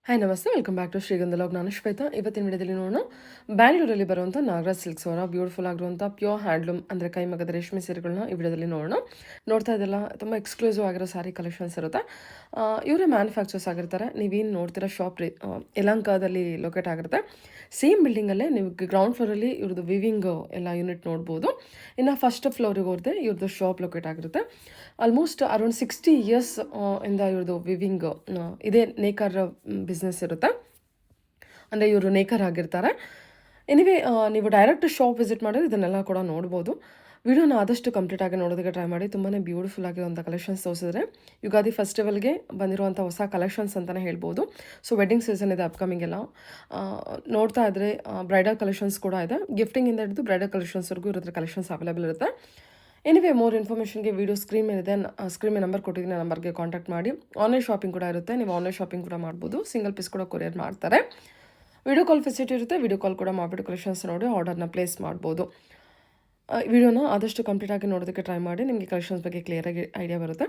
Hi ನಮಸ್ತೆ, welcome back to ಶ್ರೀಗಂಧ log. ನಾನು ಶ್ವೇತಾ. ಇವತ್ತಿನ ವಿಡಿಯೋದಲ್ಲಿ ನೋಡೋಣ ಬ್ಯಾಂಗ್ಳೂರಲ್ಲಿ ಬರುವಂಥ ನಾಗರಾಜ್ ಸಿಲ್ಕ್ಸ್ ಅವರ ಬ್ಯೂಟಿಫುಲ್ ಆಗಿರುವಂಥ ಪ್ಯೂರ್ ಹ್ಯಾಂಡ್ಲೂಮ್ ಅಂದರೆ ಕೈಮಗ್ಗದ ರೇಷ್ಮೆ ಸೀರೆಗಳನ್ನ ಈ ವಿಡಿಯೋದಲ್ಲಿ ನೋಡೋಣ. ನೋಡ್ತಾ ಇದ್ದಲ್ಲ, ತುಂಬ ಎಕ್ಸ್ಕ್ಲೂಸಿವ್ ಆಗಿರೋ ಸ್ಯಾರಿ ಕಲೆಕ್ಷನ್ಸ್ ಇರುತ್ತೆ. ಇವರೇ ಮ್ಯಾನುಫ್ಯಾಕ್ಚರ್ಸ್ ಆಗಿರ್ತಾರೆ. ನೀವೇನು ನೋಡ್ತಿರೋ ಶಾಪ್ ಯಲಹಂಕದಲ್ಲಿ ಲೊಕೇಟ್ ಆಗಿರುತ್ತೆ. ಸೇಮ್ ಬಿಲ್ಡಿಂಗಲ್ಲೇ ನೀವು ಗ್ರೌಂಡ್ ಫ್ಲೋರಲ್ಲಿ ಇವ್ರದ್ದು ವಿವಿಂಗ್ ಎಲ್ಲ ಯೂನಿಟ್ ನೋಡ್ಬೋದು. ಇನ್ನು ಫಸ್ಟ್ ಫ್ಲೋರಿಗೆ ಹೋದ್ರೆ ಇವ್ರದ್ದು ಶಾಪ್ ಲೊಕೇಟ್ ಆಗಿರುತ್ತೆ. ಆಲ್ಮೋಸ್ಟ್ ಅರೌಂಡ್ 60 ಇಯರ್ಸ್ ಇಂದ ಇವ್ರದ್ದು ವಿವಿಂಗ್ ಇದೇ ನೇಕಾರ್ ಬಿಸ್ನೆಸ್ ಇರುತ್ತೆ. ಅಂದರೆ ಇವರು ನೇಕರ್ ಆಗಿರ್ತಾರೆ. ಎನಿವೇ ನೀವು ಡೈರೆಕ್ಟ್ ಶಾಪ್ ವಿಸಿಟ್ ಮಾಡಿದ್ರೆ ಇದನ್ನೆಲ್ಲ ಕೂಡ ನೋಡ್ಬೋದು. ವಿಡಿಯೋನ ಆದಷ್ಟು ಕಂಪ್ಲೀಟಾಗಿ ನೋಡೋದಕ್ಕೆ ಟ್ರೈ ಮಾಡಿ. ತುಂಬಾ ಬ್ಯೂಟಿಫುಲ್ ಆಗಿರುವಂಥ ಕಲೆಕ್ಷನ್ಸ್ ತೋರಿಸಿದ್ರೆ ಯುಗಾದಿ ಫೆಸ್ಟಿವಲ್ಗೆ ಬಂದಿರುವಂಥ ಹೊಸ ಕಲೆಕ್ಷನ್ಸ್ ಅಂತಲೇ ಹೇಳ್ಬೋದು. ಸೊ ವೆಡ್ಡಿಂಗ್ ಸೀಸನ್ ಇದೆ ಅಪ್ಕಮಿಂಗ್ ಎಲ್ಲ. ನೋಡ್ತಾ ಇದ್ದರೆ ಬ್ರೈಡಲ್ ಕಲೆಕ್ಷನ್ಸ್ ಕೂಡ ಇದೆ. ಗಿಫ್ಟಿಂಗಿಂದ ಹಿಡಿದು ಬ್ರೈಡಲ್ ಕಲೆಕ್ಷನ್ಸ್ವರೆಗೂ ಇರೋದ್ರ ಕಲೆಕ್ಷನ್ಸ್ ಅವೈಲೇಬಲ್ ಇರುತ್ತೆ. ಎನಿವೇ ಮೋರ್ ಇನ್ಫಾರ್ಮೇಷನ್ಗೆ ವೀಡಿಯೋ ಸ್ಕ್ರೀನ್ ಮೇಲಿದೆ, ಸ್ಕ್ರೀನ್ ಮೇಲೆ ನಂಬರ್ ಕೊಟ್ಟಿದ್ದೀನಿ, ನಂಬರ್ಗೆ ಕಾಂಟ್ಯಾಕ್ಟ್ ಮಾಡಿ. ಆನ್ಲೈನ್ ಶಾಪಿಂಗ್ ಕೂಡ ಇರುತ್ತೆ, ನೀವು ಆನ್ಲೈನ್ ಶಾಪಿಂಗ್ ಕೂಡ ಮಾಡ್ಬೋದು. ಸಿಂಗಲ್ ಪೀಸ್ ಕೂಡ ಕೊರಿಯರ್ ಮಾಡ್ತಾರೆ. ವಿಡಿಯೋ ಕಾಲ್ ಫೆಸಿಲಿಟಿ ಇರುತ್ತೆ. ವಿಡಿಯೋ ಕಾಲ್ ಕೂಡ ಮಾಡಿಬಿಟ್ಟು ಕಲೆಕ್ಷನ್ಸ್ ನೋಡಿ ಆರ್ಡರ್ನ ಪ್ಲೇಸ್ ಮಾಡ್ಬೋದು. ವಿಡಿಯೋನ ಆದಷ್ಟು ಕಂಪ್ಲೀಟಾಗಿ ನೋಡೋದಕ್ಕೆ ಟ್ರೈ ಮಾಡಿ. ನಿಮಗೆ ಕಲೆಕ್ಷನ್ಸ್ ಬಗ್ಗೆ ಕ್ಲಿಯರಾಗಿ ಐಡಿಯಾ ಬರುತ್ತೆ.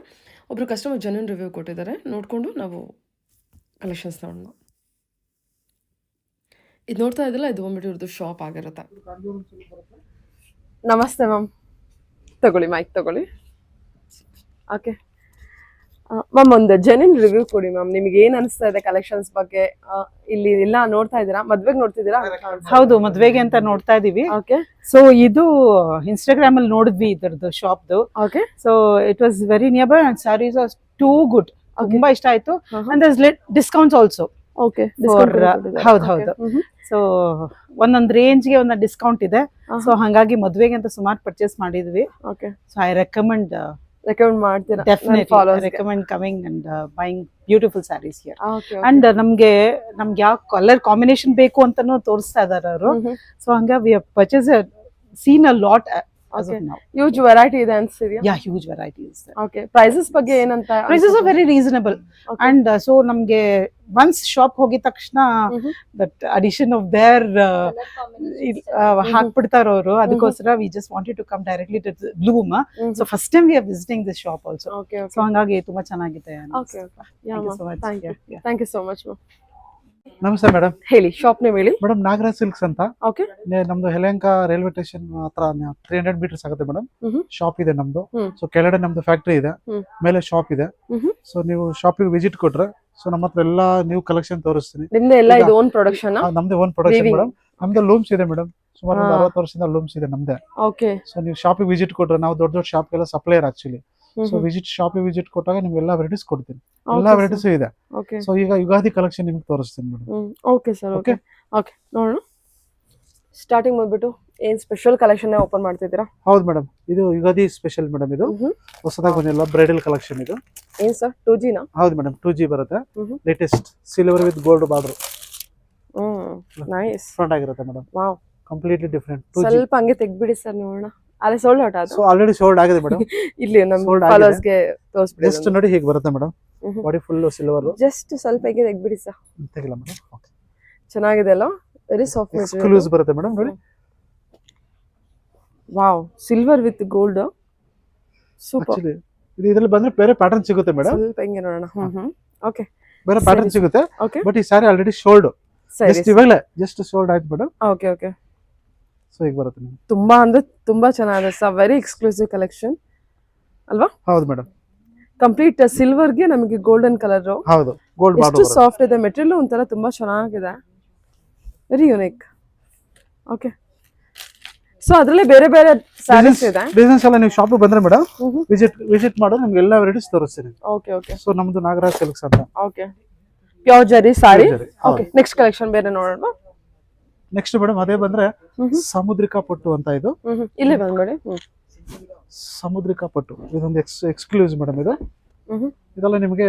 ಒಬ್ಬರು ಕಸ್ಟಮರ್ ಜೆನ್ಯೂನ್ ರಿವ್ಯೂ ಕೊಟ್ಟಿದ್ದಾರೆ, ನೋಡಿಕೊಂಡು ನಾವು ಕಲೆಕ್ಷನ್ಸ್ ನೋಡೋಣ. ಇದು ನೋಡ್ತಾ ಇದ್ದಿಲ್ಲ, ಇದು ಬಂದ್ಬಿಟ್ಟು ಇವ್ರದ್ದು ಶಾಪ್ ಆಗಿರುತ್ತೆ. ನಮಸ್ತೆ ಮ್ಯಾಮ್, ತಗೊಳ್ಳಿ, ಮೈಕ್ ತಗೊಳ್ಳಿ. ಓಕೆ ಮ್ಯಾಮ್, ಒಂದು ಜೆನ್ಯೂನ್ ರಿವ್ಯೂ ಕೊಡಿ ಮ್ಯಾಮ್. ನಿಮ್ಗೆ ಏನ್ ಅನಿಸ್ತಾ ಇದೆ ಕಲೆಕ್ಷನ್ಸ್ ಬಗ್ಗೆ? ಇಲ್ಲಿ ಎಲ್ಲ ನೋಡ್ತಾ ಇದ್ದೀರಾ? ಮದ್ವೆಗೆ ನೋಡ್ತಿದ್ದೀರಾ? ಹೌದು, ಮದ್ವೆಗೆ ಅಂತ ನೋಡ್ತಾ ಇದೀವಿ. ಓಕೆ ಸೊ ಇದು ಇನ್ಸ್ಟಾಗ್ರಾಮ್ ಅಲ್ಲಿ ನೋಡಿದ್ವಿ ಇದರದ್ದು ಶಾಪ್ದು. Okay so it was very nearby and saris are too good. ತುಂಬಾ ಇಷ್ಟ ಆಯ್ತು. And others discounts also. Okay ಹೌದು ಹೌದು. ಸೊ ಒಂದೊಂದು ರೇಂಜ್ಗೆ ಒಂದೊಂದು ಡಿಸ್ಕೌಂಟ್ ಇದೆ. ಸೊ ಹಾಗಾಗಿ ಮದ್ವೆಗೆ ಅಂತ ಸುಮಾರು ಪರ್ಚೇಸ್ ಮಾಡಿದ್ವಿ. ಓಕೆ ಸೊ ಐ ರೆಕಮೆಂಡ್ ಮಾಡ್ತೀರಾ? Definitely recommend coming and buying beautiful saris here. And ನಮ್ಗೆ ಯಾವ ಕಲರ್ ಕಾಂಬಿನೇಷನ್ ಬೇಕು ಅಂತಾನು ತೋರಿಸ್ತಾ ಇದಾರೆ ಅವರು. ಸೊ ಹಂಗ we have purchase seen a lot as of now. Huge variety ಇದೆ ಅನ್ಸಿದ್ಯಾ? Yeah, huge variety is there. Okay, prices ಬಗ್ಗೆ ಏನಂತ? Prices are very reasonable. And so ನಮ್ಗೆ once shop ಹೋಗಿದ ತಕ್ಷಣ that addition of their ಹಾಕ್ಬಿಡ್ತಾರ ಅವರು. ಅದಕ್ಕೋಸ್ಕರ we just wanted to come directly to Bloom. So first time we are visiting this shop also. Okay. So ಹಂಗಾಗಿ ತುಂಬಾ ಚೆನ್ನಾಗಿದೆ. Okay. Thank you so much. Thank you so much. ನಮಸ್ತೆ madam. ಹೇಳಿ, shop name ಹೇಳಿ. Madam Nagaraj silks ಅಂತ. Okay, ನಮ್ದು Yelahanka railway station ಹತ್ರ 300 metres ಆಗುತ್ತೆ ಮೇಡಮ್. ಶಾಪ್ ಇದೆ ನಮ್ದು. ಸೊ ಕೆಳಗಡೆ ನಮ್ದು ಫ್ಯಾಕ್ಟ್ರಿ ಇದೆ, ಮೇಲೆ ಶಾಪ್ ಇದೆ. ಸೊ ನೀವು ಶಾಪಿಗೆ ವಿಸಿಟ್ ಕೊಟ್ರೆ ಸೊ ನಮ್ಮ ಹತ್ರ ಎಲ್ಲಾ ನ್ಯೂ ಕಲೆಕ್ಷನ್ ತೋರಿಸ್ತೀನಿ. ನಿಮ್ದು ಎಲ್ಲ ಇದು ಓನ್ ಪ್ರೊಡಕ್ಷನ್? ನಮ್ದು ಓನ್ ಪ್ರೊಡಕ್ಷನ್ ಮೇಡಮ್. ನಮ್ದು ಲೂಮ್ಸ್ ಇದೆ ಮೇಡಮ್, ಸುಮಾರು 60 ವರ್ಷದಿಂದ ಲೂಮ್ಸ್ ಇದೆ ನಮ್ದೆ. ಓಕೆ. ಸೊ ನೀವು ಶಾಪಿಗೆ ವಿಸಿಟ್ ಕೊಟ್ರೆ ನಾವು ದೊಡ್ಡ ದೊಡ್ಡ ಶಾಪ್ಗೆಲ್ಲ ಸಪ್ಲೈಯರ್ ಆಕ್ಚುಲಿ. ಸೊ ಶಾಪಿಗೆ ವಿಸಿಟ್ ಕೊಟ್ಟಾಗ ನಿಮ್ಗೆ ಎಲ್ಲಾ ವೆರೈಟೀಸ್ ಕೊಡ್ತೀನಿ. ಎಲ್ಲಾ ವೆರೈಟೀಸ್ ಇದೆ. ಸೊ ಈಗ ಯುಗಾದಿ ಕಲೆಕ್ಷನ್ ನಿಮ್ಗೆ ತೋರಿಸ್ತೀನಿ madam. Okay sir. Okay okay, ನೋಡೋಣ. ಸ್ಟಾರ್ಟಿಂಗ್ ಮಾಡ್ಬಿಟ್ಟು ಏನ್ ಸ್ಪೆಷಲ್ ಕಲೆಕ್ಷನ್ ಓಪನ್ ಮಾಡ್ತಿದ್ದೀರಾ? ಹೌದು ಮೇಡಮ್, ಇದು ಯುಗಾದಿ ಸ್ಪೆಷಲ್ ಮೇಡಮ್. ಇದು ಹೊಸದಾಗಿ ಬಂದಿಲ್ಲ ಬ್ರೈಡಲ್ ಕಲೆಕ್ಷನ್. ಇದು ಏನ್ ಸರ್, 2G ನಾ? ಹೌದು ಮೇಡಮ್, 2G ಬರುತ್ತೆ. Latest silver with gold border. Nice front ಆಗಿರುತ್ತೆ ಮೇಡಮ್. Wow, completely different. ಸ್ವಲ್ಪ ಹಂಗೆ ತೆಗ್ಬಿಡಿ ಸರ್, ನೋಡೋಣ. ಅದೇ ಸೋಲ್ಡ್ ಔಟ್ ಆದ? ಸೊ ಆಲ್ರೆಡಿ ಸೋಲ್ಡ್ ಆಗಿದೆ ಮೇಡಮ್. ಇಲ್ಲಿ ನಮ್ಮ ಫಾಲೋವರ್ಸ್ ಗೆ ತೋರಿಸ್ಬಿಡಿ. ಜಸ್ಟ್ ನೋಡಿ ಹೀಗೆ ಬರುತ್ತೆ madam. Body full silver. Just ಸ್ವಲ್ಪ ಹೀಗೆ ತೆಗ್ಬಿಡಿ ಸರ್. ತೆಗಿಲ್ಲ ಮೇಡಮ್. ಓಕೆ, ಚೆನ್ನಾಗಿದೆ ಅಲ್ಲ? ವೆರಿ ಸಾಫ್ಟ್ ಎಕ್ಸ್ಕ್ಲೂಸಿವ್ ಬರುತ್ತೆ ಮೇಡಮ್. ನೋಡಿ, wow, silver with gold. Super. Actually ಇದು ಇದರಲ್ಲಿ ಬಂದ್ರೆ ಬೇರೆ ಪ್ಯಾಟರ್ನ್ ಸಿಗುತ್ತೆ ಮೇಡಮ್. ಸ್ವಲ್ಪ ಹಿಂಗೆ ನೋಡೋಣ. ಓಕೆ, ಬೇರೆ ಪ್ಯಾಟರ್ನ್ ಸಿಗುತ್ತೆ. ಓಕೆ, ಬಟ್ ಈ ಸಾರಿ ಆಲ್ರೆಡಿ ಸೋಲ್ಡ್. ಜಸ್ಟ್ ಇವಾಗಲೇ ಜಸ್ಟ್ ಸೋಲ್ಡ್ ಆಯ್ತು ಮೇಡಮ್. Okay okay. ಸೊ ಈಗ ಬರುತ್ತೆ ಮೇಡಮ್. ತುಂಬಾ ಅಂದ್ರೆ ತುಂಬಾ ಚೆನ್ನಾಗಿದೆ ಸರ್. ವೆರಿ ಎಕ್ಸ್ಕ್ಲೂಸಿವ್ ಕಲೆಕ್ಷನ್ ಅಲ್ವಾ? ಹೌದು ಮೇಡಮ್. ಕಂಪ್ಲೀಟ್ ಸಿಲ್ವರ್ ಗೆ ನಮಗೆ ಗೋಲ್ಡನ್ ಕಲರ್. ಹೌದು, ಗೋಲ್ಡ್ ಬಾರ್ಡರ್. ಎಷ್ಟು ಸಾಫ್ಟ್ ಇದೆ ಮೆಟೀರಿಯಲ್, ಒಂಥರ ತುಂಬಾ ಚೆನ್ನಾಗಿದೆ. Very unique. ಓಕೆ, ಸೊ ಅದರಲ್ಲಿ ಬೇರೆ ಬೇರೆ ಸ್ಯಾರೀಸ್ ಇದೆ. ಬಿಸಿನೆಸ್ ಎಲ್ಲ ನೀವು ಶಾಪ್ ಬಂದ್ರೆ ಮೇಡಮ್ ವಿಸಿಟ್ ಮಾಡೋದು ನಿಮ್ಗೆ ಎಲ್ಲಾ ವೆರೈಟೀಸ್ ತೋರಿಸ್ತೀನಿ. Okay okay. ಸೊ ನಮ್ದು ನಾಗರಾಜ್ ಸಿಲ್ಕ್ಸ್ ಅಂತ. ಓಕೆ, ಪ್ಯೂರ್ ಜರಿ ಸಾರಿ. ಓಕೆ, ನೆಕ್ಸ್ಟ್ ಕಲೆಕ್ಷನ್ ಬೇರೆ ನೋಡೋಣ. ನೆಕ್ಸ್ಟ್ ಮೇಡಮ್ ಅದೇ ಬಂದ್ರೆ ಸಮುದ್ರಿಕಾ ಪಟ್ಟು ಅಂತ. ಇದು ಇಲ್ಲೇ ಬಂದ್ಬೇಡಿ. ಸಮುದ್ರಿಕಾ ಪಟ್ಟು ಇದೊಂದು ಎಕ್ಸ್ಕ್ಲೂಸಿವ್ ಮೇಡಮ್. ಇದು ಇದೆಲ್ಲ ನಿಮಗೆ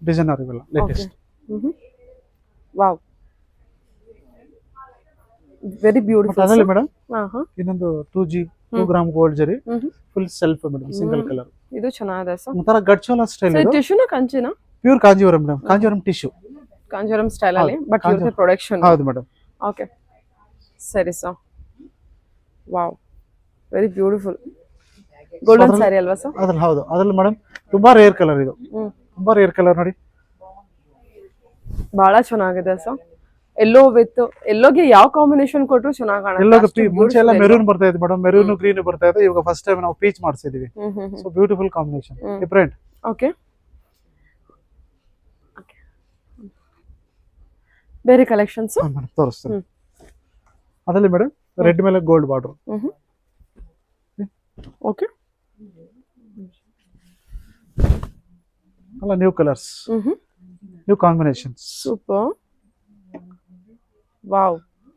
ಡಿಸೈನರ್ ಇವೆಲ್ಲ ಲೇಟೆಸ್ಟ್. Wow, very beautiful. ಅದರಲ್ಲಿ ಮೇಡಮ್ ಇನ್ನೊಂದು 2G 2 gram gold zari full self madam, single colour. ಇದು ಚೆನ್ನಾಗಿದೆ ಸರ್. ಒಂಥರ ಗಡ್ಚೋಲ ಸ್ಟೈಲ್. ಇದು ಟಿಶ್ಯೂನ ಕಂಚಿನ? Pure Kanjeevaram madam. Kanjeevaram tissue, Kanjeevaram style ಅಲ್ಲಿ, ಬಟ್ ಇವ್ರ ಪ್ರೊಡಕ್ಷನ್. ಹೌದು ಮೇಡಮ್. ಓಕೆ, ಸರಿ sir. Wow, very beautiful. Golden sari ಅಲ್ವಾ ಸರ್? ಅದ್ರಲ್ಲಿ ಹೌದು. ಅದ್ರಲ್ಲಿ ಮೇಡಮ್ ತುಂಬಾ ರೇರ್ ಕಲರ್. ಇದು ತುಂಬಾ ರೇರ್ ಕಲರ್ ನೋಡಿ. ಬಹಳ ಚೆನ್ನಾಗಿದೆ ಸರ್. ಎಲ್ಲೋ ವಿತ್ ಎಲ್ಲೋಗೆ ಯಾವ ಕಾಂಬಿನೇಷನ್ ಕೊಟ್ರು ಚೆನ್ನಾಗಿ ಕಾಣುತ್ತೆ. ಮುಂಚೆ ಎಲ್ಲ ಮೆರೂನ್ ಬರ್ತಾ ಇದೆ ಮೇಡಮ್, ಮೆರೂನ್ ಗ್ರೀನ್ ಬರ್ತಾ ಇದೆ. ಇವಾಗ ಫಸ್ಟ್ ಟೈಮ್ ನಾವು ಪೀಚ್ ಮಾಡಿಸಿದೀವಿ. So beautiful combination, different. Okay, ಬೇರೆ ಕಲೆಕ್ಷನ್ಸ್ ತೋರಿಸ್ತೀನಿ. ಅದರಲ್ಲಿ ಮೇಡಮ್ ರೆಡ್ ಮೇಲೆ ಗೋಲ್ಡ್ ಬಾರ್ಡರ್. ಓಕೆ, ಅಲ್ಲ new colours, new combinations. Super. Wow,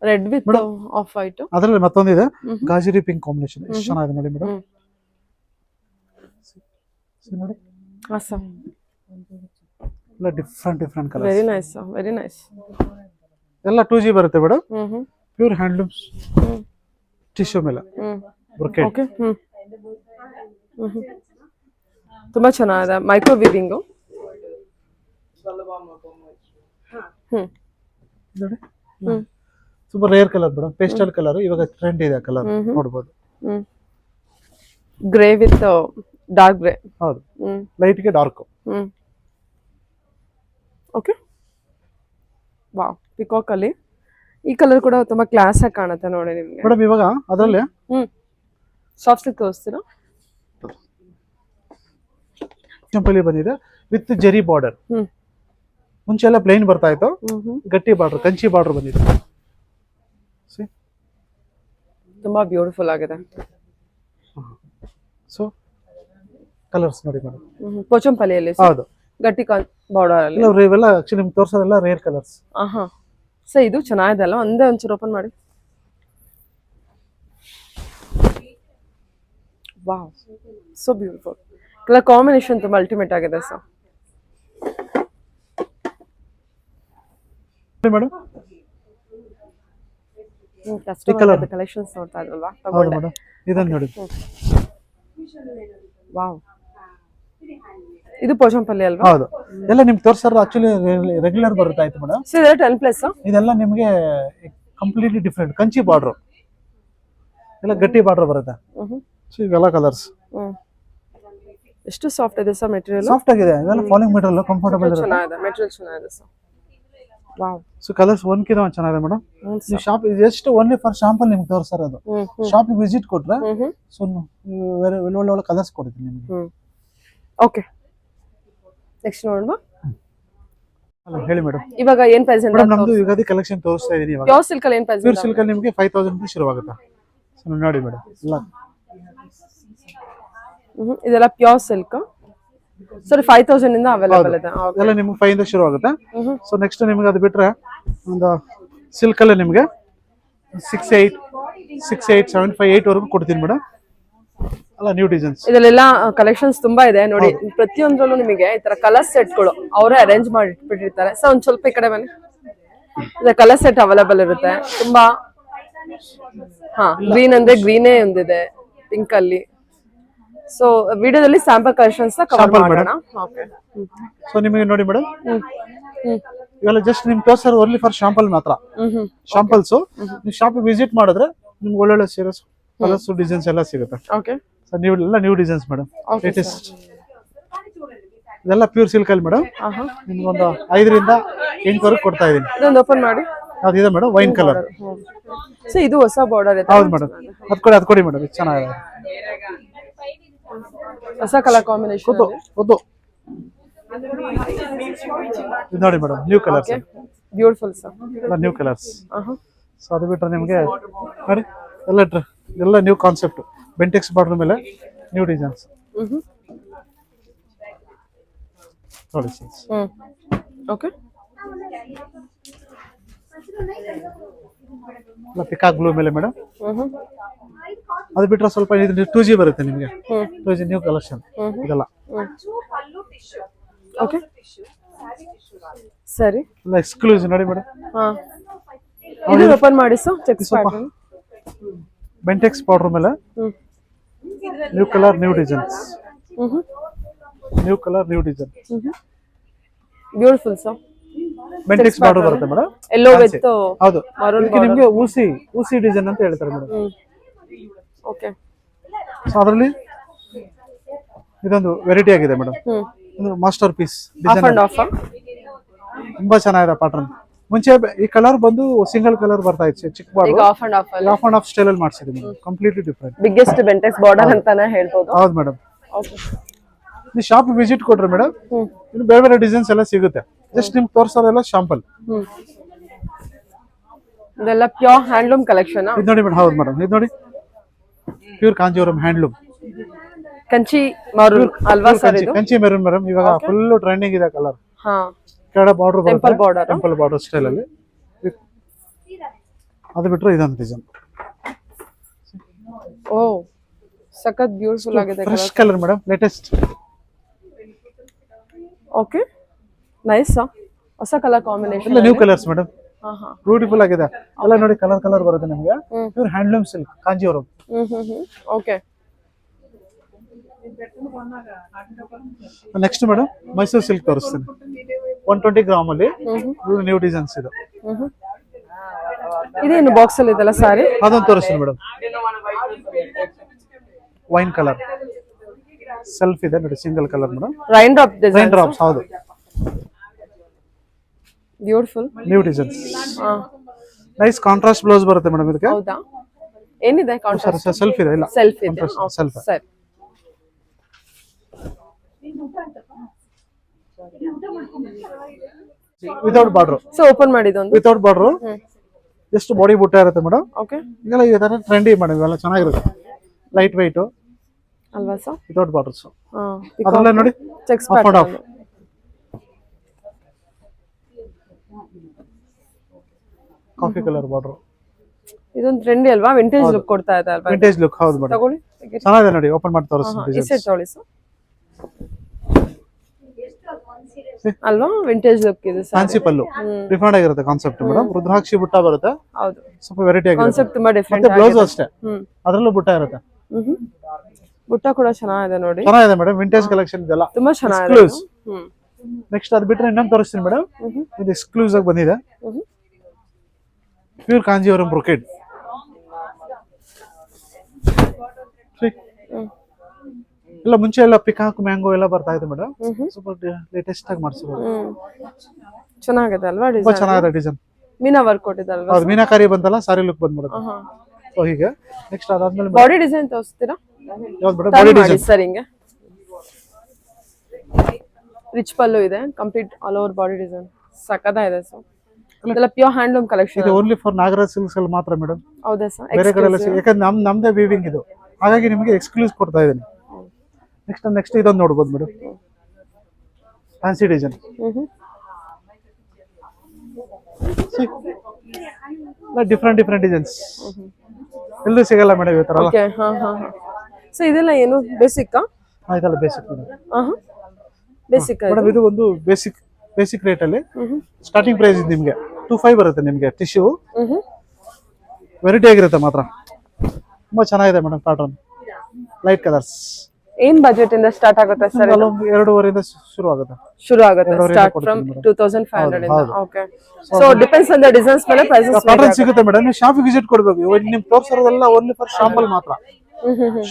red with off white. ಅದರಲ್ಲಿ ಮತ್ತೊಂದಿದೆ ಗಾಜರಿ ಪಿಂಕ್ ಕಾಂಬಿನೇಷನ್. ಎಷ್ಟು ಚೆನ್ನಾಗಿದೆ ನೋಡಿ ಮೇಡಮ್. ನೋಡಿ awesome, ಎಲ್ಲ different colours. Very nice sir, very nice. ಎಲ್ಲ 2G ಬರುತ್ತೆ ಮೇಡಮ್. ಪ್ಯೂರ್ ಹ್ಯಾಂಡ್ಲೂಮ್ಸ್ ಟಿಶ್ಯೂ ಮೇಲೆ ಬ್ರೊಕೆಟ್. ಓಕೆ, ತುಂಬಾ ಚೆನ್ನಾಗಿದೆ. Micro weaving. ನೋಡಿ super rare colour madam, pastel colour. ಇವಾಗ ಟ್ರೆಂಡ್ ಇದೆ ಕಲರ್, ನೋಡಬಹುದು. Grey with dark grey. ಹೌದು, ಲೈಟ್ ಗೆ ಡಾರ್ಕ್. ಓಕೆ, ವಾವ್, ಪಿಕಾಕ್ ಅಲ್ಲಿ ಈ ಕಲರ್ ಕೂಡ ತುಂಬಾ ಕ್ಲಾಸ್ ಆಗಿ ಕಾಣುತ್ತೆ ನೋಡಿ ನಿಮ್ಗೆ ಮೇಡಮ್. ಇವಾಗ ಅದರಲ್ಲಿ ಸಾಫ್ಟ್ ಸಿಲ್ಕ್ ತೋರಿಸ್ತೀರಾ? ಚಂಪಲಿ ಬಂದಿದೆ ವಿತ್ ಜೆರಿ ಬಾರ್ಡರ್. ಮುಂಚೆ ಎಲ್ಲ ಪ್ಲೇನ್ ಬರ್ತಾ ಇತ್ತು, ಗಟ್ಟಿ ಬಾರ್ಡರ್, ಕಂಚಿ ಬಾರ್ಡರ್ ಬಂದಿದೆ. ತುಂಬಾ ಬ್ಯೂಟಿಫುಲ್ ಆಗಿದೆ. ಸೊ ಕಲರ್ಸ್ ನೋಡಿ ಮೇಡಮ್. ಪೋಚಂಪಲ್ಲಿಯಲ್ಲಿ ಹೌದು, ಗಟ್ಟಿ ಬಾರ್ಡರ್ ಅಲ್ಲಿ ಇವೆಲ್ಲ ಆಕ್ಚುಲಿ ನಿಮ್ಗೆ ತೋರಿಸೋದೆಲ್ಲ ರೇರ್ ಕಲರ್ಸ್. ಸೊ ಇದು ಚೆನ್ನಾಗಿದೆ ಅಲ್ಲ? ಒಂದೇ ಒಂಚೂರು ಓಪನ್ ಮಾಡಿ. Wow, so beautiful. Colour combination ತುಂಬಾ ಅಲ್ಟಿಮೇಟ್ ಆಗಿದೆ ಸರ್. ಮೇಡಮ್ ಕಲೆಕ್ಷನ್ಸ್ ನೋಡ್ತಾ ಇದ್ರಲ್ವಾ? ಹೌದು ಮೇಡಮ್, ಇದನ್ನ ನೋಡಿ. ವಾವ್, ಇದು ಪೋಚಂಪಲ್ಲಿ ಅಲ್ವಾ? ಹೌದು, ಎಲ್ಲ ನಿಮ್ಗೆ ತೋರಿಸೋದು ಆಕ್ಚುಲಿ ರೆಗ್ಯುಲರ್ ಬರುತ್ತೆ ಆಯ್ತು ಮೇಡಮ್. ಸೊ ಇದೆಲ್ಲ 10+. ಇದೆಲ್ಲ ನಿಮಗೆ ಕಂಪ್ಲೀಟ್ಲಿ ಡಿಫ್ರೆಂಟ್ ಕಂಚಿ ಬಾರ್ಡರ್, ಎಲ್ಲ ಗಟ್ಟಿ ಬಾರ್ಡರ್ ಬರುತ್ತೆ. ಸೊ ಇವೆಲ್ಲ ಕಲರ್ಸ್ ಎಷ್ಟು ಸಾಫ್ಟ್ ಇದೆ ಸರ್ ಮೆಟೀರಿಯಲ್? ಸಾಫ್ಟ್ ಆಗಿದೆ. ಇವೆಲ್ಲ ಫಾಲಿಂಗ್ ಮೆಟೀರಿಯಲ್, ಕಂಫರ್ಟಬಲ್ ಇದೆ. ಚೆನ್ನಾಗಿದೆ ಮೆಟೀರಿಯಲ್, ಚೆನ್ನಾಗಿದೆ ಸರ್. ವಾವ್, ಸೊ ಕಲರ್ಸ್ ಒಂದ್ಕಿಂತ ಒಂದು ಚೆನ್ನಾಗಿದೆ ಮೇಡಮ್. ನೀವು shop just only for sample ನಿಮ್ಗೆ ತೋರಿಸೋದು. ಶಾಪಿಗೆ ವಿಸಿಟ್ ಕೊಟ್ರೆ ಸೊ ಒಳ್ಳೆ ಕಲರ್ಸ್ ಕೊಡ್ತೀನಿ ನಿಮಗೆ. ಓಕೆ, ನೆಕ್ಸ್ಟ್ ನೋಡೋಣ. ಹೇಳಿ ಮೇಡಮ್. ಇವಾಗ ಏನ್ ಪ್ರೈಸ್ ಅಂತ? ಮೇಡಮ್ ನಮ್ದು ಯುಗಾದಿ ಕಲೆಕ್ಷನ್ ತೋರಿಸ್ತಾ ಇದೀನಿ. ಇವಾಗ ಪ್ಯೂರ್ ಸಿಲ್ಕ್ ಅಲ್ಲಿ ಏನ್ ಪ್ರೈಸ್? ಪ್ಯೂರ್ ಸಿಲ್ಕ್ ಅಲ್ಲಿ ನಿಮಗೆ 5000 ರೂಪಾಯಿ ಶುರು ಆಗುತ್ತೆ. ಸೊ ನೋಡಿ ಮೇಡಮ್, ಇದೆಲ್ಲ ಪ್ಯೂರ್ ಸಿಲ್ಕ್. ಸರಿ, 5000 ಇಂದ ಅವೈಲೇಬಲ್ ಇದೆ. ಎಲ್ಲ ನಿಮ್ಗೆ 5 ಇಂದ ಶುರು ಆಗುತ್ತೆ. ಸೊ ನೆಕ್ಸ್ಟ್ ನಿಮ್ಗೆ ಅದು ಬಿಟ್ರೆ ಒಂದು ಸಿಲ್ಕ್ ಅಲ್ಲಿ ನಿಮ್ಗೆ 68, 758 ವರೆಗೂ ಕೊಡ್ತೀನಿ ಮೇಡಮ್. ಅಲ್ಲ ನ್ಯೂ ಡಿಸೈನ್ಸ್ ಇದೆಲ್ಲ ಕಲೆಕ್ಷನ್ಸ್ ತುಂಬಾ ಇದೆ ನೋಡಿ. ಪ್ರತಿಯೊಂದ್ರಲ್ಲೂ ನಿಮಗೆ ಈ ತರ ಕಲರ್ ಸೆಟ್ಗಳು ಅವರೇ ಅರೇಂಜ್ ಮಾಡಿ ಇಟ್ಬಿಟ್ಟಿರ್ತಾರೆ. ಸೊ ಒಂದ್ ಸ್ವಲ್ಪ ಈ ಕಡೆ ಬನ್ನಿ. ಇದು ಕಲರ್ ಸೆಟ್ ಅವೈಲೇಬಲ್ ಇರುತ್ತೆ ತುಂಬಾ. ಗ್ರೀನ್ ಅಂದ್ರೆ ಗ್ರೀನೇ ಒಂದಿದೆ, ಪಿಂಕ್ ಅಲ್ಲಿ. ಸೊ ವಿಡಿಯೋದಲ್ಲಿ ಸ್ಯಾಂಪಲ್ ಕಲೆಕ್ಷನ್ಸ್ ಕವರ್ ಮಾಡೋಣ. ಓಕೆ, ಸೊ ನಿಮಗೆ ನೋಡಿ ಮೇಡಮ್, ಇವೆಲ್ಲ ಜಸ್ಟ್ ನಿಮ್ಗೆ ತೋರಿಸೋದು ಓನ್ಲಿ ಫಾರ್ ಶಾಂಪಲ್ ಮಾತ್ರ. ಶಾಂಪಲ್ಸ್ ನೀವು ಶಾಪಿಗೆ ವಿಸಿಟ್ ಮಾಡಿದ್ರೆ ನಿಮ್ಗೆ ಒಳ್ಳೊಳ್ಳೆ ಸೀರೆಸ್, ಕಲರ್ಸ್, ಡಿಸೈನ್ಸ್ ಎಲ್ಲ ಸಿಗುತ್ತೆ. ಓಕೆ, ಸೊ ನೀವು ಎಲ್ಲ ನ್ಯೂ ಡಿಸೈನ್ಸ್ ಮೇಡಮ್. ಲೇಟೆಸ್ಟ್ ಇದೆಲ್ಲ ಪ್ಯೂರ್ ಸಿಲ್ಕ್ ಅಲ್ಲಿ ಮೇಡಮ್. ನಿಮ್ಗೆ ಒಂದು 5 ರಿಂದ 8 ವರೆಗೂ ಕೊಡ್ತಾ ಇದೀನಿ. ಇದೊಂದು ಓಪನ್ ಮಾಡಿ. ಅದಿದೆ ಮೇಡಮ್, ವೈನ್ ಕಲರ್. ಸೊ ಇದು ಹೊಸ ಬಾರ್ಡರ್ ಇದೆ. ಹೌದು ಮೇಡಮ್, ಅದ್ ಕೊಡಿ ಮೇಡಮ್, ಇದು ಚೆನ್ನಾಗಿದೆ. ಹೊಸ ಕಲರ್ ಕಾಂಬಿನೇಷನ್ ಇದು ನೋಡಿ madam, new colours. Beautiful sir, ಎಲ್ಲ ನ್ಯೂ ಕಲರ್ಸ್. ಸೊ ಅದು ಬಿಟ್ರೆ ನಿಮಗೆ ನೋಡಿ ಎಲ್ಲ ನ್ಯೂ ಕಾನ್ಸೆಪ್ಟ್. ಬೆಂಟೆಕ್ಸ್ ಬಾರ್ಡರ್ ಮೇಲೆ ನ್ಯೂ ಡಿಸೈನ್ಸ್ ನೋಡಿ. ಓಕೆ, ಪಿಕಾಕ್ ಬ್ಲೂ ಮೇಲೆ ಮೇಡಮ್. ಅದು ಬಿಟ್ರೆ ಸ್ವಲ್ಪ 2G ಬರುತ್ತೆ ನಿಮಗೆ. 2G ನ್ಯೂ ಕಲೆಕ್ಷನ್ ಇದೆಲ್ಲ. ಓಕೆ, ಸರಿ, ಎಲ್ಲ ಎಕ್ಸ್ಕ್ಲೂಸಿವ್ ನೋಡಿ ಮೇಡಮ್. ಇದು ಓಪನ್ ಮಾಡಿ sir. Checks pattern Bentex powder ಮೇಲೆ new colour, new designs. New colour, new design. Beautiful sir. Bentex border ಬರುತ್ತೆ ಮೇಡಮ್. ಎಲ್ಲೋ ವಿತ್ ಹೌದು, ನಿಮಗೆ ಊಸಿ ಡಿಸೈನ್ ಅಂತ ಹೇಳ್ತಾರೆ ಮೇಡಮ್. ಓಕೆ, ಸೊ ಅದರಲ್ಲಿ ಇದೊಂದು ವೆರೈಟಿ ಆಗಿದೆ madam. Masterpiece of and of. ತುಂಬಾ ಚೆನ್ನಾಗಿದೆ ಪ್ಯಾಟರ್ನ್. ಮುಂಚೆ ಈ ಕಲರ್ ಬಂದು ಸಿಂಗಲ್ ಕಲರ್ ಬರ್ತಾ ಇತ್ತು, ಚಿಕ್ಕ ಈಗ ಬಾರ್ಡರ್. ಆಫ್ ಅಂಡ್ ಆಫ್ ಅಲ್ಲಿ ಆಫ್ ಅಂಡ್ ಆಫ್ ಸ್ಟೈಲ್ ಅಲ್ಲಿ ಮಾಡಿಸಿದೀವಿ, completely different. Biggest Bentex border ಅಂತಾನೆ ಹೇಳ್ಬೋದು. ಹೌದು ಮೇಡಮ್. ಓಕೆ. ನೀವು ಶಾಪ್ ವಿಸಿಟ್ ಕೊಟ್ರೆ ಮೇಡಮ್ ಇನ್ನು ಬೇರೆ ಬೇರೆ ಡಿಸೈನ್ಸ್ ಎಲ್ಲ ಸಿಗುತ್ತೆ. ಜಸ್ಟ್ ನಿಮ್ಗೆ ತೋರಿಸೋದೆಲ್ಲ ಶಾಂಪಲ್. ಇದೆಲ್ಲ ಪ್ಯೂರ್ ಹ್ಯಾಂಡ್ಲೂಮ್ ಕಲೆಕ್ಷನ್. ಇದು ನೋಡಿ ಮೇಡಮ್. ಹೌದು ಮೇಡಮ್, ಇದು ನೋಡಿ pure Kanjeevaram handloom. Kanchi maroon ಅಲ್ವಾ ಸರ್ ಇದು? ಕಂಚಿ ಮೆರೂನ್ ಮೇಡಮ್, ಇವಾಗ ಫುಲ್ ಟ್ರೆಂಡಿಂಗ್ ಇದೆ ಕಲರ್. ಹಾ, ಕೆಳಗಡೆ border temple border. Temple border style ಅಲ್ಲಿ. ಅದು ಬಿಟ್ರೆ ಇದೊಂದು ಡಿಸೈನ್. ಓ, ಸಖತ್ ಬ್ಯೂಟಿಫುಲ್ ಆಗಿದೆ. Fresh colour madam, latest. Okay, nice. ಹೊಸ ಕಲರ್ ಕಾಂಬಿನೇಷನ್. ಎಲ್ಲ ನ್ಯೂ ಕಲರ್ಸ್ ಮೇಡಮ್, ಹಾ ಹಾ, ಬ್ಯೂಟಿಫುಲ್ ಆಗಿದೆ. ಎಲ್ಲ ನೋಡಿ ಕಲರ್ ಕಲರ್ ಬರುತ್ತೆ ನಿಮಗೆ. Pure handloom silk Kanjeevaram. Okay. Next madam Mysuru silk ತೋರಿಸ್ತೀನಿ. 120 ಗ್ರಾಮ್ ಅಲ್ಲಿ ನ್ಯೂ ಡಿಸೈನ್ಸ್ ಇದು. ಇದೇನು ಬಾಕ್ಸ್ ಅಲ್ಲಿ ಇದೆಲ್ಲ ಸಾರಿ? ಅದೊಂದು ತೋರಿಸ್ತೀನಿ ಮೇಡಮ್. ವೈನ್ ಕಲರ್ ಸೆಲ್ಫ್ ಇದೆ ನೋಡಿ, single colour madam. Rain drop design. Rain drops, ಹೌದು. Beautiful new designs. Nice contrast blouse ಬರುತ್ತೆ ಮೇಡಮ್ ಇದಕ್ಕೆ. ಹೌದಾ? ಏನಿದೆ ಕಾಂಟ್ರಾಸ್ಟ್? ಸೆಲ್ಫ್ ಇದೆ. ಇಲ್ಲ, ಸೆಲ್ಫ್ ಇದೆ. ಸೆಲ್ಫ್. ಸರಿ. Without border. ಸೊ ಓಪನ್ ಮಾಡಿದೊಂದು ವಿತೌಟ್ ಬಾರ್ಡರ್, ಜಸ್ಟ್ ಬಾಡಿ ಬುಟ್ಟ ಇರುತ್ತೆ ಮೇಡಮ್. ಓಕೆ. ಇದೆಲ್ಲ ಈ ತರ ಟ್ರೆಂಡಿ ಮೇಡಮ್, ಇವೆಲ್ಲ ಚೆನ್ನಾಗಿರುತ್ತೆ. ಲೈಟ್ ವೈಟ್ ಅಲ್ವಾ ಸರ್? Without borders. ಹಾ, ಅದೆಲ್ಲ ನೋಡಿ cheques of and of. Coffee colour border. ಇದೊಂದು ಟ್ರೆಂಡಿ ಅಲ್ವಾ? ವಿಂಟೇಜ್ ಲುಕ್ ಕೊಡ್ತಾ ಇದೆ ಅಲ್ವಾ? Vintage look. ಹೌದು ಮೇಡಮ್, ತಗೊಳ್ಳಿ. ಚೆನ್ನಾಗಿದೆ ನೋಡಿ. ಓಪನ್ ಮಾಡಿ ತೋರಿಸ್ತೀನಿ. ಈ ಸೆಟ್ ತಗೊಳ್ಳಿ ಸರ್. ಅಲ್ವಾ? ವಿಂಟೇಜ್ ಲುಕ್ ಇದೆ ಸರ್. ಫ್ಯಾನ್ಸಿ ಪಲ್ಲು ಡಿಫರೆಂಟ್ ಆಗಿರುತ್ತೆ ಕಾನ್ಸೆಪ್ಟ್ ಮೇಡಮ್. ರುದ್ರಾಕ್ಷಿ ಬುಟ್ಟ ಬರುತ್ತೆ. ಹೌದು, ಸ್ವಲ್ಪ ವೆರೈಟಿ ಆಗಿರುತ್ತೆ. ಕಾನ್ಸೆಪ್ಟ್ ತುಂಬಾ ಡಿಫರೆಂಟ್ ಮತ್ತೆ ಬ್ಲೌಸ್ ಅಷ್ಟೇ, ಅದರಲ್ಲೂ ಬುಟ್ಟ ಇರುತ್ತೆ. ಬುಟ್ಟ ಕೂಡ ಚೆನ್ನಾಗಿದೆ ನೋಡಿ. ಚೆನ್ನಾಗಿದೆ ಮೇಡಮ್, ವಿಂಟೇಜ್ ಕಲೆಕ್ಷನ್ ಇದೆಲ್ಲ ತುಂಬಾ ಚೆನ್ನಾಗಿದೆ. ನೆಕ್ಸ್ಟ್ ಅದು ಬಿಟ್ರೆ ಇನ್ನೊಂದು ತೋರಿಸ್ತೀನಿ ಮೇಡಮ್. ಇದು ಎಕ್ಸ್ಕ್ಲೂಸಿವ್ ಆಗಿ ಬಂದಿದೆ. Pure Kanjeevaram brocade. ಎಲ್ಲ ಮುಂಚೆ ಎಲ್ಲ ಪಿಕಾಕ್ ಮ್ಯಾಂಗೋ ಎಲ್ಲ ಬರ್ತಾ ಇದೆ ಮೇಡಮ್. ಸ್ವಲ್ಪ ಲೇಟೆಸ್ಟ್ ಆಗಿ ಮಾಡಿಸಿರೋದು. ಚೆನ್ನಾಗಿದೆ ಅಲ್ವಾ? ತುಂಬಾ ಡಿಸೈನ್ ಚೆನ್ನಾಗಿದೆ ಡಿಸೈನ್. ಮೀನಾ ವರ್ಕ್ ಕೊಟ್ಟಿದ್ದಲ್ವಾ? ಹೌದು, ಮೀನಾಕಾರಿ ಬಂತಲ್ಲ, ಸಾರಿ ಲುಕ್ ಬಂದ್ಬಿಡುತ್ತೆ. ಸೊ ಹೀಗೆ ನೆಕ್ಸ್ಟ್ ಅದಾದ್ಮೇಲೆ ಬಾಡಿ ಡಿಸೈನ್ ತೋರಿಸ್ತೀರಾ? ಯಾವ್ದು ಮೇಡಮ್? ಬಾಡಿ ಡಿಸೈನ್ ಸರ್ ಹಿಂಗೆ ರಿಚ್ ಪಲ್ಲು ಇದೆ, complete all over body design ಸಕ್ಕತ್ತಾಗಿದೆ ಸರ್. ಇದೆಲ್ಲ ಪ್ಯೂರ್ ಹ್ಯಾಂಡ್ಲೂಮ್ ಕಲೆಕ್ಷನ್. ಇದು ಓನ್ಲಿ ಫಾರ್ ನಾಗರಾಜ್ ಸಿಲ್ಕ್ಸ್ ಅಲ್ಲಿ ಮಾತ್ರ ಮೇಡಮ್. ಹೌದಾ ಸರ್? ಬೇರೆ ಕಡೆ ಎಲ್ಲ ಯಾಕಂದ್ರೆ ನಮ್ದೇ ವೀವಿಂಗ್ ಇದು, ಹಾಗಾಗಿ ನಿಮಗೆ ಎಕ್ಸ್ಕ್ಲೂಸಿವ್ ಕೊಡ್ತಾ ಇದ್ದೀನಿ. ನೆಕ್ಸ್ಟ್ ಇದೊಂದು ನೋಡ್ಬೋದು madam, fancy design. Different designs ಎಲ್ಲೂ ಸಿಗಲ್ಲ ಮೇಡಮ್ ಈ ತರ ಎಲ್ಲ. ಓಕೆ. ಹಾ ಹಾ ಹಾ. ಸೊ ಇದೆಲ್ಲ ಏನು ಬೇಸಿಕ್? ಇದೆಲ್ಲ ಬೇಸಿಕ್ ಮೇಡಮ್. ಬೇಸಿಕ್ ಮೇಡಮ್ ಇದು ಒಂದು ಬೇಸಿಕ್ ರೇಟ್ ಅಲ್ಲಿ ಸ್ಟಾರ್ಟಿಂಗ್ ಪ್ರೈಸ್ ಇದೆ ನಿಮಗೆ 25 ಬರುತ್ತೆ ನಿಮಗೆ. ಟಿಶ್ಯೂ ವೆರೈಟಿ ಆಗಿರುತ್ತೆ ಮಾತ್ರ. ತುಂಬಾ ಚೆನ್ನಾಗಿದೆ ಮೇಡಮ್ ಪ್ಯಾಟರ್ನ್, ಲೈಟ್ ಕಲರ್ಸ್. ಏನ್ ಬಜೆಟ್ ಇಂದ ಸ್ಟಾರ್ಟ್ ಆಗುತ್ತೆ ಸರ್? 2.5 ಇಂದ ಶುರು ಆಗುತ್ತೆ. ಸ್ಟಾರ್ಟ್ ಫ್ರಮ್ 2500 ಇಂದ. Okay. So depends on the designs ಮೇಲೆ ಪ್ರೈಸಸ್ ಪ್ಯಾಟರ್ನ್ ಸಿಗುತ್ತೆ ಮೇಡಮ್. ನೀವು ಶಾಪ್ ವಿಸಿಟ್ ಕೊಡಬೇಕು. ನಿಮ್ ತೋರಿಸೋದೆಲ್ಲ ಓನ್ಲಿ ಫಾರ್ ಶಾಂಪಲ್ ಮಾತ್ರ,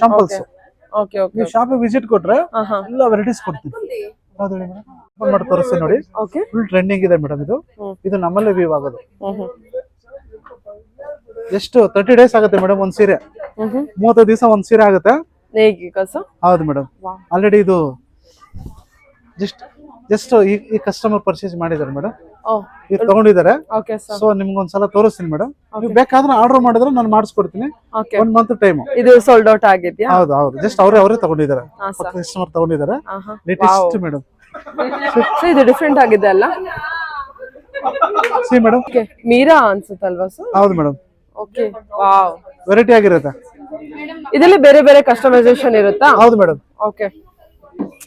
ಶಾಂಪಲ್ಸ್. Okay okay. ನೀವು ಶಾಪ್ ವಿಸಿಟ್ ಕೊಟ್ರೆ ಎಲ್ಲ ವೆರೈಟೀಸ್ ಕೊಡ್ತೀವಿ. ಹೌದು ಮೇಡಮ್, ಓಪನ್ ಮಾಡಿ ತೋರಿಸ್ತೀನಿ ನೋಡಿ. ಓಕೆ. ಫುಲ್ ಟ್ರೆಂಡಿಂಗ್ ಇದೆ ಮೇಡಮ್ ಇದು. ಇದು ನಮ್ಮಲ್ಲೇ ವೀವ್ ಆಗೋದು. ಎಷ್ಟು 30 ಡೇಸ್ ಆಗುತ್ತೆ ಮೇಡಮ್ ಒಂದ್ ಸೀರೆ. 30 ದಿವಸ ಒಂದ್ ಸೀರೆ ಆಗುತ್ತೆ. ಹೌದು ಮೇಡಮ್. ಆಲ್ರೆಡಿ ಇದು ಜಸ್ಟ್ ಈ ಕಸ್ಟಮರ್ ಪರ್ಚೇಸ್ ಮಾಡಿದ್ದಾರೆ ಮೇಡಮ್. ಇದು ತಗೊಂಡಿದ್ದಾರೆ. ಸೊ ನಿಮ್ಗೊಂದ್ಸಲ ತೋರಿಸ್ತೀನಿ ಮೇಡಮ್. ನೀವು ಬೇಕಾದ್ರೆ ಆರ್ಡರ್ ಮಾಡಿದ್ರೆ ನಾನು ಮಾಡಿಸ್ಕೊಡ್ತೀನಿ. 1 ಮಂತ್ ಟೈಮ್. ಇದು ಸೋಲ್ಡ್ ಔಟ್ ಆಗಿದ್ಯಾ? ಹೌದು, ಜಸ್ಟ್ ಅವರೇ ತಗೊಂಡಿದ್ದಾರೆ, ಕಸ್ಟಮರ್ ತಗೊಂಡಿದ್ದಾರೆ. Latest madam. ಇದು ಡಿಫ್ರೆಂಟ್ ಆಗಿದೆ ಅಲ್ಲ? ಸಿ ಮೇಡಮ್, ಮೀರಾ ಅನ್ಸುತ್ತಲ್ವಾ ಸರ್? ಹೌದು ಮೇಡಮ್. ಓಕೆ. ವಾವ್, ವೆರೈಟಿ ಆಗಿರುತ್ತೆ. ಇದರಲ್ಲಿ ಬೇರೆ ಬೇರೆ ಕಸ್ಟಮೈಸೇಷನ್ ಇರುತ್ತಾ? ಹೌದು ಮೇಡಮ್. ಓಕೆ.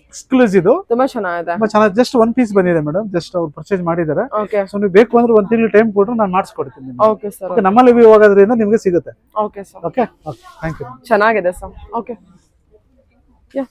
ಎಕ್ಸ್ಕ್ಲೂಸಿವ್ ಇದು. ತುಂಬಾ ಚೆನ್ನಾಗಿದೆ. ಜಸ್ಟ್ 1 ಪೀಸ್ ಬಂದಿದೆ ಮೇಡಮ್. ಜಸ್ಟ್ ಅವ್ರು ಪರ್ಚೇಸ್ ಮಾಡಿದ್ದಾರೆ. ಓಕೆ. ಸೊ ನೀವು ಬೇಕು ಅಂದ್ರೆ 1 ತಿಂಗಳು ಟೈಮ್ ಕೊಟ್ಟರೆ ನಾನು ಮಾಡಿಸ್ಕೊಡ್ತೀನಿ. Okay sir. ನಮ್ಮಲ್ಲಿ ವ್ಯೂ ಆಗೋದ್ರಿಂದ ನಿಮಗೆ ಸಿಗುತ್ತೆ. Okay sir. Okay, thank you. ಚೆನ್ನಾಗಿದೆ ಸರ್. ಓಕೆ. ಯಾ